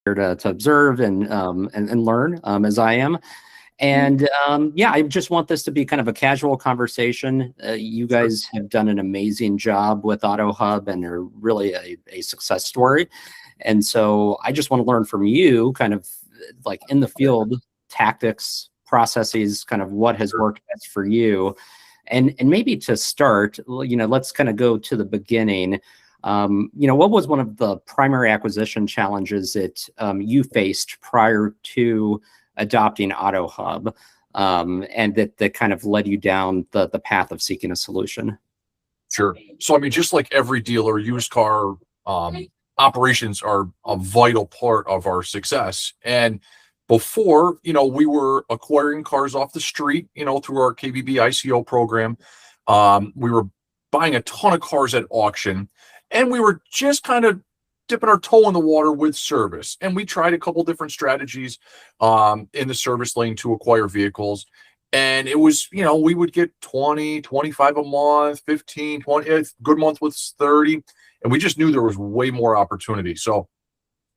here to observe and learn as I am. And yeah, I just want this to be kind of a casual conversation. You Sure. guys have done an amazing job with AutoHub and are really a success story. And so I just want to learn from you kind of like in the field tactics, processes, kind of what has Sure. worked best for you. And maybe to start, let's kind of go to the beginning. What was one of the primary acquisition challenges that you faced prior to adopting AutoHub, and that kind of led you down the path of seeking a solution? Sure. So, I mean, just like every dealer, used car operations are a vital part of our success. And before, we were acquiring cars off the street, through our KBB ICO program. We were buying a ton of cars at auction, and we were just kind of dipping our toe in the water with service. And we tried a couple different strategies in the service lane to acquire vehicles. And it was, we would get 20, 25 a month, 15, 20, a good month was 30. And we just knew there was way more opportunity. So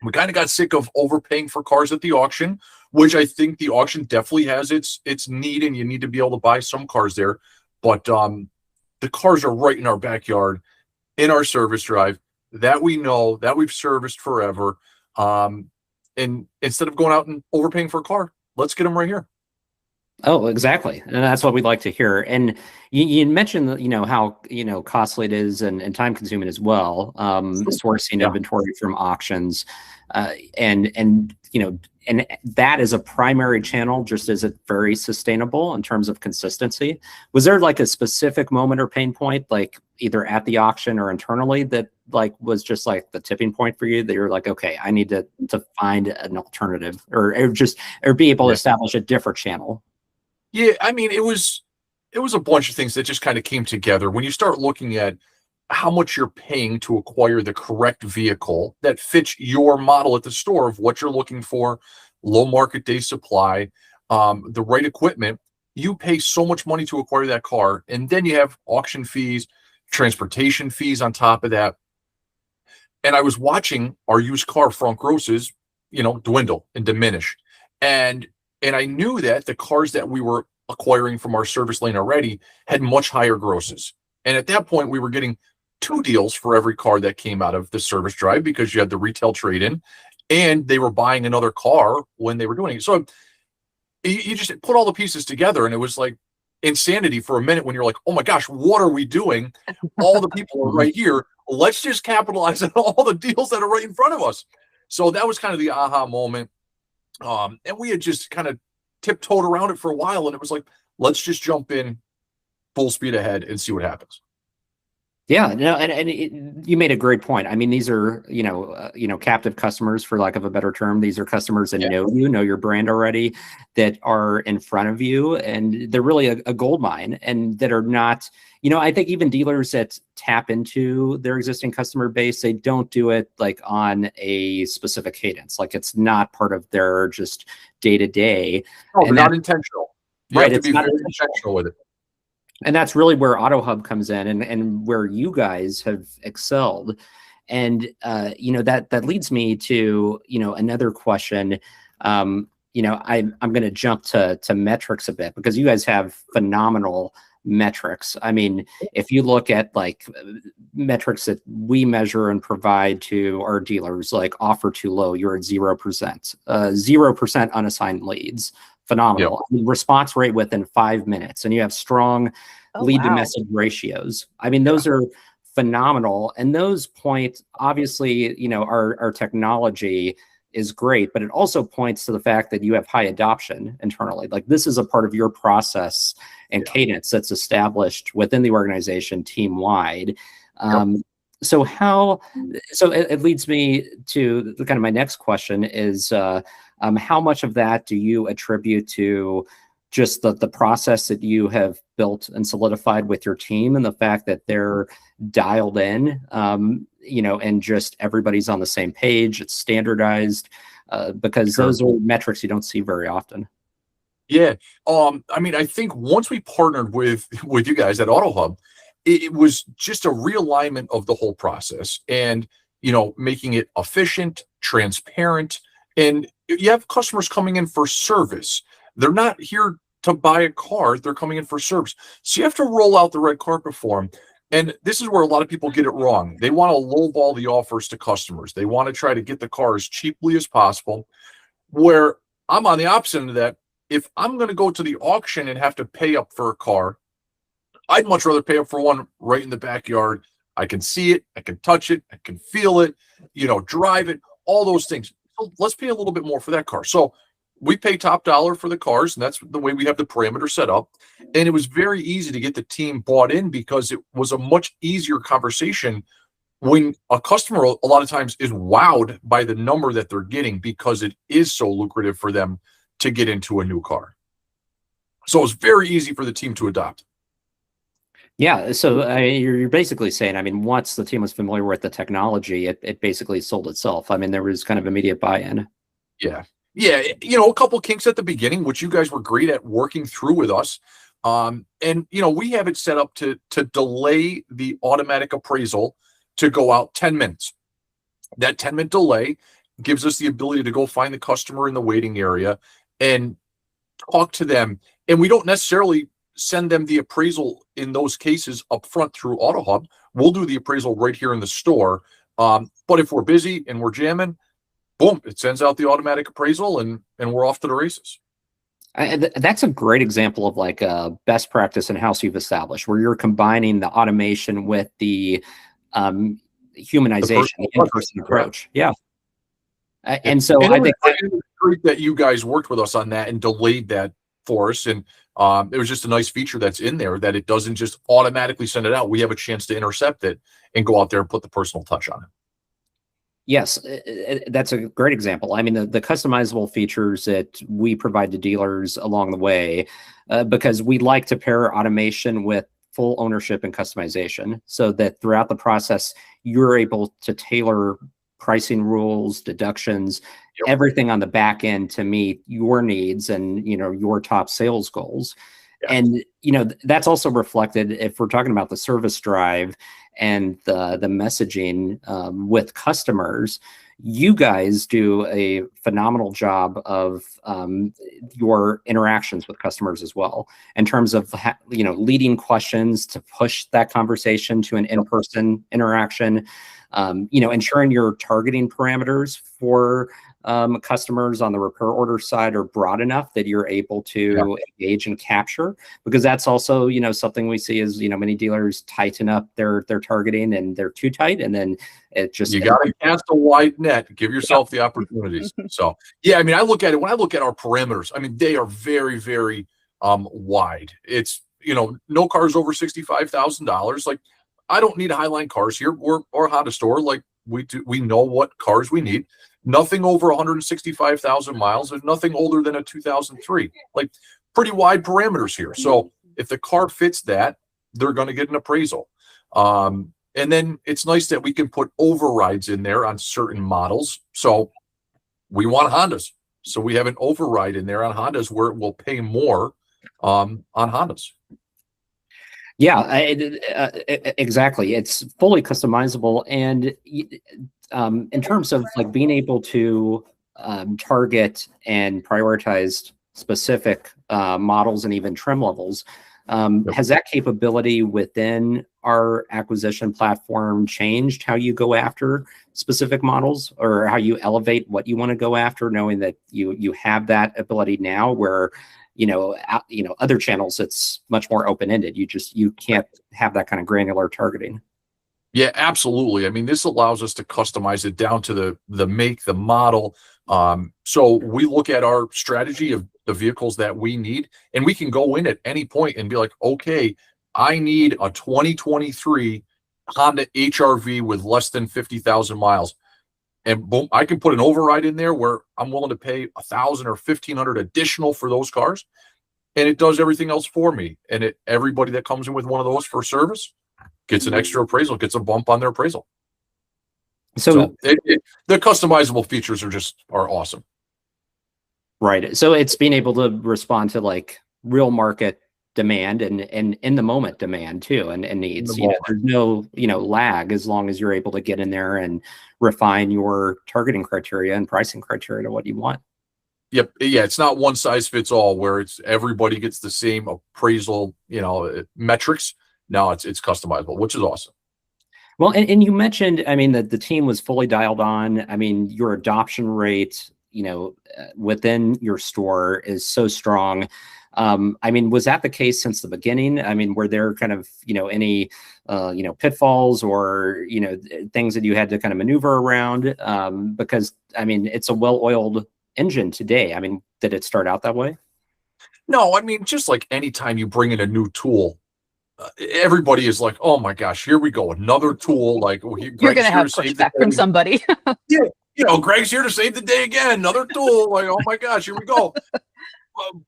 we kind of got sick of overpaying for cars at the auction, which I think the auction definitely has its need, and you need to be able to buy some cars there. But the cars are right in our backyard, in our service drive that we know, that we've serviced forever. And instead of going out and overpaying for a car, let's get them right here. Oh, exactly. And that's what we'd like to hear. And you mentioned that, how, costly it is and time consuming as well, sourcing Yeah. inventory from auctions. And that is a primary channel. Just is it very sustainable in terms of consistency? Was there like a specific moment or pain point, like either at the auction or internally, that like was just like the tipping point for you, that you're like, okay, I need to find an alternative, or be able to establish a different channel? Yeah, I mean, it was a bunch of things that just kind of came together. When you start looking at how much you're paying to acquire the correct vehicle that fits your model at the store of what you're looking for, low market day supply, the right equipment, you pay so much money to acquire that car. And then you have auction fees, transportation fees on top of that. And I was watching our used car front grosses, dwindle and diminish. And I knew that the cars that we were acquiring from our service lane already had much higher grosses. And at that point, we were getting 2 deals for every car that came out of the service drive, because you had the retail trade-in, and they were buying another car when they were doing it. So you just put all the pieces together, and it was like insanity for a minute when you're like, oh my gosh, what are we doing? All the people are right here. Let's just capitalize on all the deals that are right in front of us. So that was kind of the aha moment. And we had just kind of tiptoed around it for a while, and it was like, let's just jump in full speed ahead and see what happens. Yeah, no, you made a great point. I mean, these are, captive customers, for lack of a better term. These are customers that Yeah. know your brand already, that are in front of you, and they're really a gold mine, and that are not, I think even dealers that tap into their existing customer base, they don't do it like on a specific cadence. Like it's not part of their just day to day. Oh, And not intentional. You right, have to it's be not very intentional. intentional with it. And that's really where AutoHub comes in, and where you guys have excelled. And that leads me to another question. I'm going to jump to metrics a bit, because you guys have phenomenal metrics. I mean, if you look at like metrics that we measure and provide to our dealers, like offer too low, you're at 0%, 0% unassigned leads. Phenomenal. I mean, response rate within 5 minutes, and you have strong lead to message ratios. I mean, those are phenomenal. And those point, obviously, our technology is great, but it also points to the fact that you have high adoption internally. Like this is a part of your process and cadence that's established within the organization team wide. So it leads me to the kind of my next question is, how much of that do you attribute to just the process that you have built and solidified with your team, and the fact that they're dialed in, and just everybody's on the same page, it's standardized, because those are metrics you don't see very often. Yeah. I mean, I think once we partnered with you guys at AutoHub, it was just a realignment of the whole process, and making it efficient, transparent, And you have customers coming in for service. They're not here to buy a car. They're coming in for service. So you have to roll out the red carpet for them. And this is where a lot of people get it wrong. They want to lowball the offers to customers. They want to try to get the car as cheaply as possible, where I'm on the opposite end of that. If I'm going to go to the auction and have to pay up for a car, I'd much rather pay up for one right in the backyard. I can see it, I can touch it, I can feel it, drive it, all those things. So let's pay a little bit more for that car. So we pay top dollar for the cars, and that's the way we have the parameter set up. And it was very easy to get the team bought in because it was a much easier conversation when a customer a lot of times is wowed by the number that they're getting because it is so lucrative for them to get into a new car. So it's very easy for the team to adopt. Yeah, so you're basically saying, I mean, once the team was familiar with the technology, it basically sold itself. I mean, there was kind of immediate buy-in. Yeah. Yeah, a couple kinks at the beginning, which you guys were great at working through with us. And we have it set up to delay the automatic appraisal to go out 10 minutes. That 10-minute delay gives us the ability to go find the customer in the waiting area and talk to them. And we don't necessarily send them the appraisal in those cases up front through AutoHub. We'll do the appraisal right here in the store. But if we're busy and we're jamming, boom, it sends out the automatic appraisal and we're off to the races. That's a great example of like a best practice in-house you've established, where you're combining the automation with the humanization, the in-person approach. Yeah. And so I think great that you guys worked with us on that and delayed that for us. And it was just a nice feature that's in there that it doesn't just automatically send it out. We have a chance to intercept it and go out there and put the personal touch on it. Yes, that's a great example. I mean, the customizable features that we provide to dealers along the way, because we like to pair automation with full ownership and customization so that throughout the process, you're able to tailor pricing rules, deductions, everything on the back end to meet your needs and, your top sales goals. Yeah. And, that's also reflected if we're talking about the service drive and the messaging with customers. You guys do a phenomenal job of your interactions with customers as well, in terms of leading questions to push that conversation to an in-person interaction. Ensuring your targeting parameters for customers on the repair order side are broad enough that you're able to engage and capture, because that's also, something we see is, many dealers tighten up their targeting and they're too tight. And then it just, you got to cast a wide net, give yourself the opportunities. So, yeah, I mean, when I look at our parameters, I mean, they are very, very wide. It's, no cars over $65,000. Like, I don't need Highline cars here. We're a Honda store. Like we know what cars we need. Nothing over 165,000 miles and nothing older than a 2003. Like pretty wide parameters here. So if the car fits that, they're going to get an appraisal. And then it's nice that we can put overrides in there on certain models. So we want Hondas. So we have an override in there on Hondas where it will pay more on Hondas. Yeah, exactly. It's fully customizable. And in terms of like being able to target and prioritize specific models and even trim levels, has that capability within our acquisition platform changed how you go after specific models, or how you elevate what you want to go after, knowing that you have that ability now where other channels, it's much more open-ended. You can't have that kind of granular targeting. Yeah, absolutely. I mean, this allows us to customize it down to the make, the model. So we look at our strategy of the vehicles that we need, and we can go in at any point and be like, okay, I need a 2023 Honda HR-V with less than 50,000 miles. And boom, I can put an override in there where I'm willing to pay $1,000 or $1,500 additional for those cars. And it does everything else for me. And everybody that comes in with one of those for service gets an extra appraisal, gets a bump on their appraisal. So the customizable features are awesome. Right. So it's being able to respond to like real market demand and in the moment demand too, and In the needs. moment. There's no, lag as long as you're able to get in there and refine your targeting criteria and pricing criteria to what you want. Yep. Yeah. It's not one size fits all where it's everybody gets the same appraisal, metrics. No, it's customizable, which is awesome. Well, and you mentioned, I mean, that the team was fully dialed on. I mean, your adoption rate, within your store is so strong. I mean, was that the case since the beginning? I mean, were there kind of, any, pitfalls or, things that you had to kind of maneuver around? Because, I mean, it's a well-oiled engine today. I mean, did it start out that way? No, I mean, just like anytime you bring in a new tool, everybody is like, "Oh my gosh, here we go, another tool." Like, You're Greg's gonna here to have save the pushback from day. somebody. Yeah, Greg's here to save the day again. Another tool. Like, oh my gosh, here we go.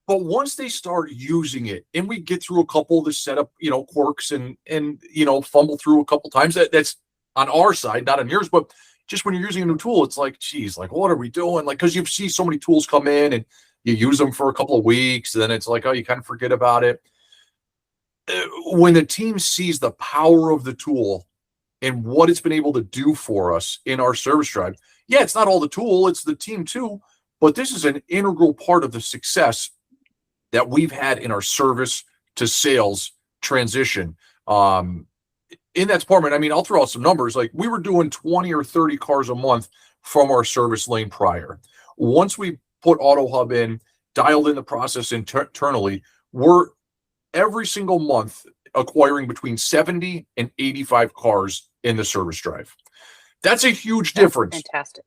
But once they start using it, and we get through a couple of the setup, quirks and fumble through a couple times, that's on our side, not on yours. But just when you're using a new tool, it's like, geez, like what are we doing? Like, because you see so many tools come in and you use them for a couple of weeks, and then it's like, oh, you kind of forget about it. When the team sees the power of the tool and what it's been able to do for us in our service drive, yeah, it's not all the tool, it's the team too, but this is an integral part of the success that we've had in our service to sales transition. In that department, I mean, I'll throw out some numbers. Like we were doing 20 or 30 cars a month from our service lane prior. Once we put AutoHub in, dialed in the process internally, we're every single month acquiring between 70 and 85 cars in the service drive. That's a huge difference. Fantastic.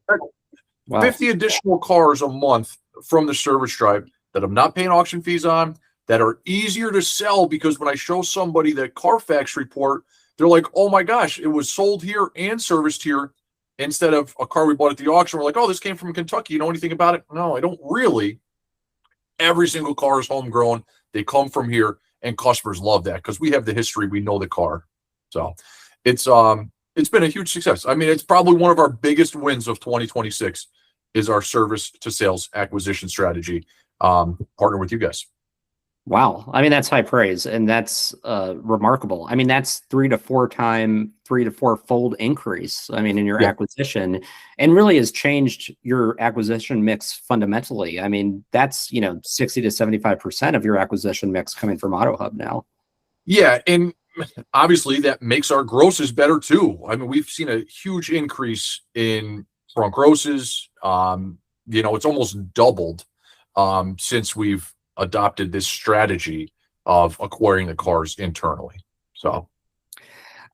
Wow. 50 additional cars a month from the service drive that I'm not paying auction fees on, that are easier to sell because when I show somebody that Carfax report, they're like, oh my gosh, it was sold here and serviced here instead of a car we bought at the auction. We're like, oh, this came from Kentucky. You know anything about it? No, I don't really. Every single car is homegrown. They come from here, and customers love that because we have the history. We know the car. So it's been a huge success. I mean, it's probably one of our biggest wins of 2026 is our service to sales acquisition strategy, partner with you guys. Wow. I mean, that's high praise, and that's remarkable. I mean, that's 3 to 4 fold increase. I mean, in your acquisition, and really has changed your acquisition mix fundamentally. I mean, that's 60 to 75% of your acquisition mix coming from AutoHub now. Yeah, and obviously that makes our grosses better too. I mean, we've seen a huge increase in front grosses. It's almost doubled since we've adopted this strategy of acquiring the cars internally. So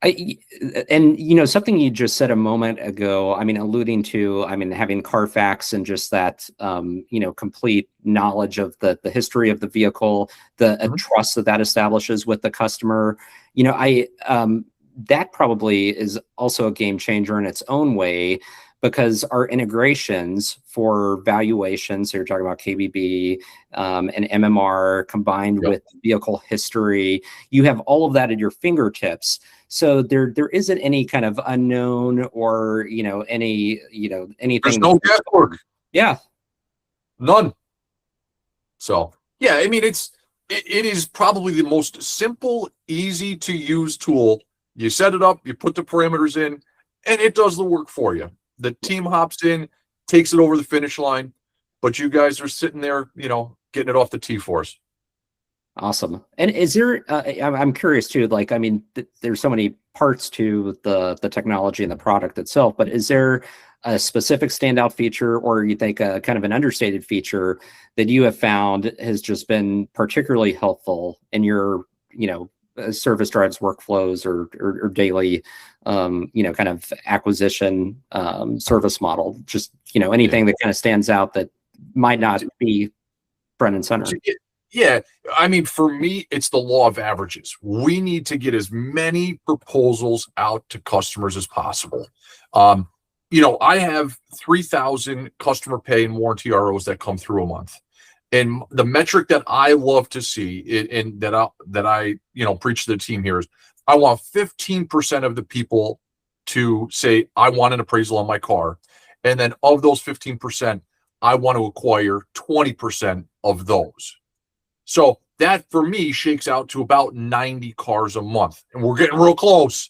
something you just said a moment ago, I mean, alluding to, I mean, having Carfax and just that, complete knowledge of the history of the vehicle, the trust that establishes with the customer, that probably is also a game changer in its own way, because our integrations for valuations, so you're talking about KBB and MMR combined with vehicle history, you have all of that at your fingertips. So there isn't any kind of unknown or, anything. There's no guesswork. Yeah. None. So, yeah, I mean, it is probably the most simple, easy to use tool. You set it up, you put the parameters in, and it does the work for you. The team hops in, takes it over the finish line, but you guys are sitting there, getting it off the tee for us. Awesome. And is there, I'm curious too, like, I mean, there's so many parts to the technology and the product itself, but is there a specific standout feature, or you think a kind of an understated feature that you have found has just been particularly helpful in your, service drives workflows or daily, kind of acquisition service model? Just, anything that kind of stands out that might not be front and center. Yeah, I mean, for me, it's the law of averages. We need to get as many proposals out to customers as possible. I have 3,000 customer pay and warranty ROs that come through a month. And the metric that I love to see, and that I preach to the team here, is I want 15% of the people to say, I want an appraisal on my car. And then of those 15%, I want to acquire 20% of those. So that for me shakes out to about 90 cars a month. And we're getting real close.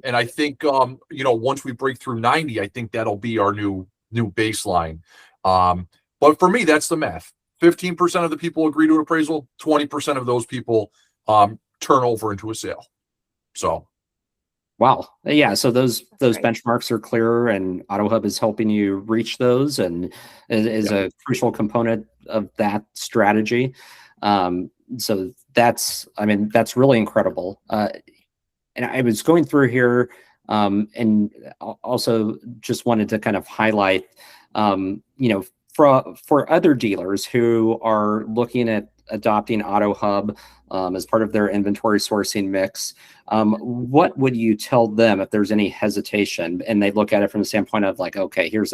And I think, once we break through 90, I think that'll be our new baseline. But for me, that's the math. 15% of the people agree to an appraisal, 20% of those people turn over into a sale. So. Wow. Yeah. So those benchmarks are clear, and AutoHub is helping you reach those, and is a crucial component of that strategy. So that's really incredible. And I was going through here, and also just wanted to kind of highlight, for other dealers who are looking at adopting AutoHub as part of their inventory sourcing mix, what would you tell them if there's any hesitation and they look at it from the standpoint of like, okay, here's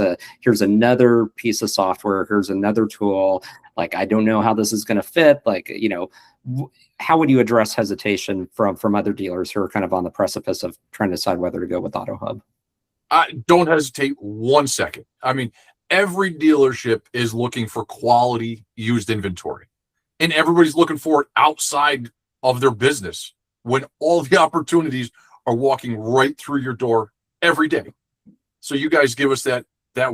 another piece of software, here's another tool, like, I don't know how this is going to fit, like, how would you address hesitation from other dealers who are kind of on the precipice of trying to decide whether to go with AutoHub? Don't hesitate 1 second. I mean, every dealership is looking for quality used inventory, and everybody's looking for it outside of their business when all the opportunities are walking right through your door every day. So you guys give us that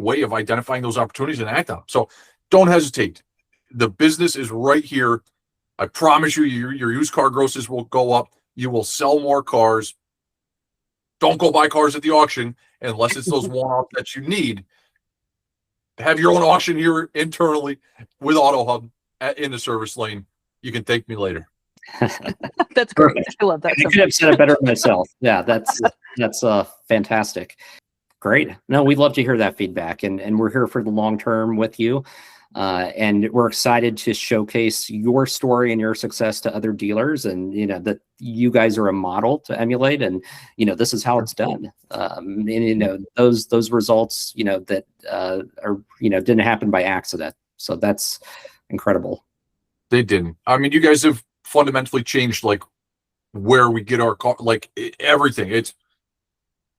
way of identifying those opportunities and act on them. So don't hesitate. The business is right here. I promise you, your used car grosses will go up. You will sell more cars. Don't go buy cars at the auction unless it's those one-off that you need. Have your own auction here internally with AutoHub in the service lane. You can thank me later. That's great. I love that. I could have said it better myself. Yeah, that's fantastic. Great. No, we'd love to hear that feedback, and we're here for the long term with you. And we're excited to showcase your story and your success to other dealers, and that you guys are a model to emulate, and this is how it's done. And those results that are didn't happen by accident. So that's incredible. They didn't. I mean, you guys have fundamentally changed like where we get our car, like everything. It's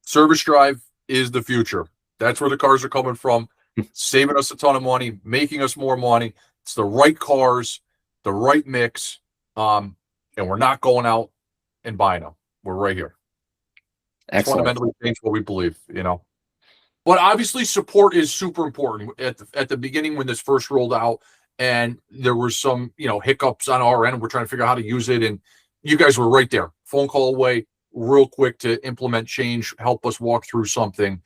service drive is the future. That's where the cars are coming from. Saving us a ton of money, making us more money. It's the right cars, the right mix, and we're not going out and buying them. We're right here. Excellent. Fundamentally change what we believe, But obviously, support is super important. At the beginning, when this first rolled out, and there were some hiccups on our end, we're trying to figure out how to use it, and you guys were right there, phone call away, real quick to implement change, help us walk through something.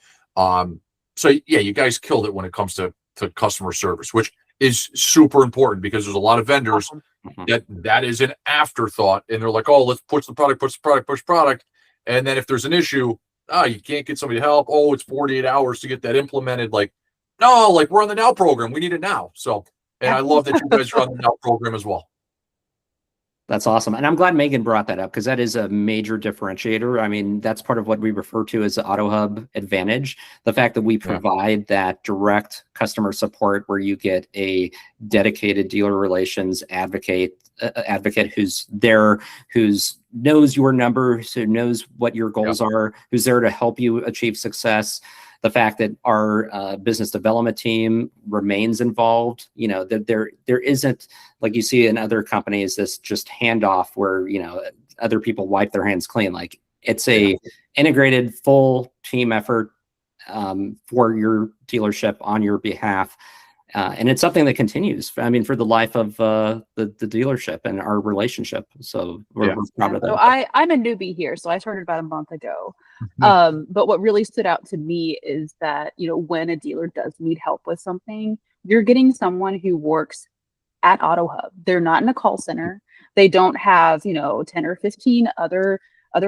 So yeah, you guys killed it when it comes to customer service, which is super important because there's a lot of vendors that is an afterthought, and they're like, oh, let's push the product. And then if there's an issue, you can't get somebody to help. Oh, it's 48 hours to get that implemented. Like, no, like we're on the Now program. We need it now. So, and I love that you guys are on the Now program as well. That's awesome. And I'm glad Megan brought that up because that is a major differentiator. I mean, that's part of what we refer to as the AutoHub advantage. The fact that we provide that direct customer support where you get a dedicated dealer relations advocate who's there, who's knows your numbers, who knows what your goals are, who's there to help you achieve success. The fact that our business development team remains involved, that there isn't, like you see in other companies, this just handoff where, other people wipe their hands clean. Like it's a integrated full team effort for your dealership on your behalf. And it's something that continues, I mean, for the life of the dealership and our relationship. So we're proud of that. So I'm a newbie here. So I started about a month ago. But what really stood out to me is that, when a dealer does need help with something, you're getting someone who works at AutoHub. They're not in a call center. They don't have, 10 or 15 other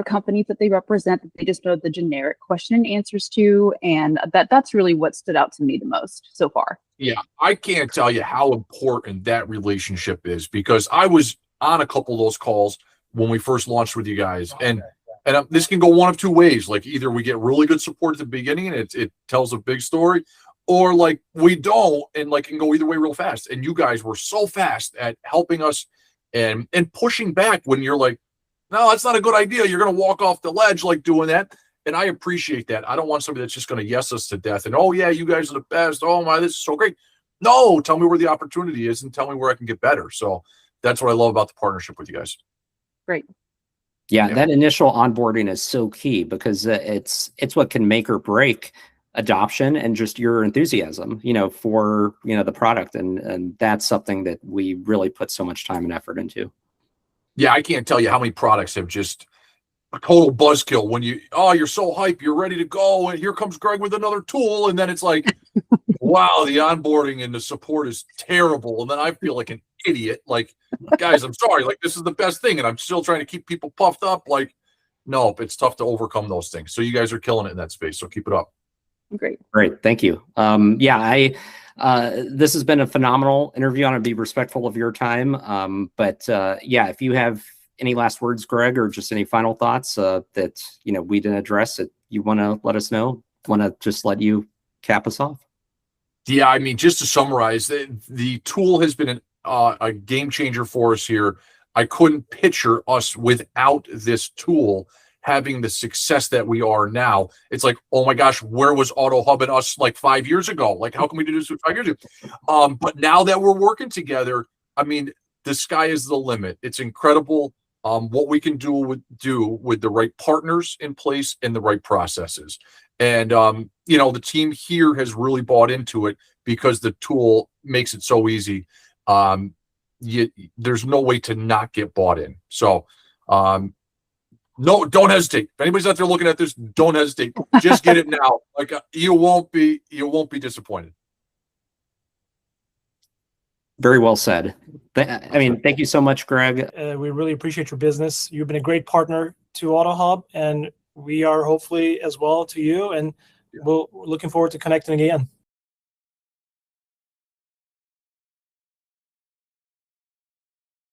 companies that they represent that they just know the generic question and answers to. And that's really what stood out to me the most so far. Yeah, I can't tell you how important that relationship is because I was on a couple of those calls when we first launched with you guys. And this can go one of two ways. Like either we get really good support at the beginning and it tells a big story, or like we don't, and like can go either way real fast. And you guys were so fast at helping us and pushing back when you're like, no, that's not a good idea. You're going to walk off the ledge like doing that. And I appreciate that. I don't want somebody that's just going to yes us to death. And, oh, yeah, you guys are the best. Oh, my, this is so great. No, tell me where the opportunity is and tell me where I can get better. So that's what I love about the partnership with you guys. Great. Yeah, Yeah. that initial onboarding is so key because it's what can make or break adoption and just your enthusiasm, for, the product. And that's something that we really put so much time and effort into. Yeah, I can't tell you how many products have just a total buzzkill when you're so hype, you're ready to go, and here comes Greg with another tool, and then it's like, wow, the onboarding and the support is terrible, and then I feel like an idiot. Like, guys, I'm sorry, like this is the best thing, and I'm still trying to keep people puffed up. Like, nope, it's tough to overcome those things. So you guys are killing it in that space. So keep it up. Great. Thank you. This has been a phenomenal interview. I want to be respectful of your time. But if you have any last words, Greg, or just any final thoughts that we didn't address that you want to let us know, want to just let you cap us off. Yeah, I mean, just to summarize, the tool has been a game changer for us here. I couldn't picture us without this tool having the success that we are now. It's like, oh my gosh, where was AutoHub and us like 5 years ago? Like, how can we do this 5 years ago? But now that we're working together, I mean, the sky is the limit. It's incredible what we can do with the right partners in place and the right processes. And, the team here has really bought into it because the tool makes it so easy. There's no way to not get bought in. So, no, don't hesitate. If anybody's out there looking at this, don't hesitate. Just get it now. Like you won't be disappointed. Very well said. Thank you so much, Greg. We really appreciate your business. You've been a great partner to AutoHub, and we are hopefully as well to you. And we're looking forward to connecting again.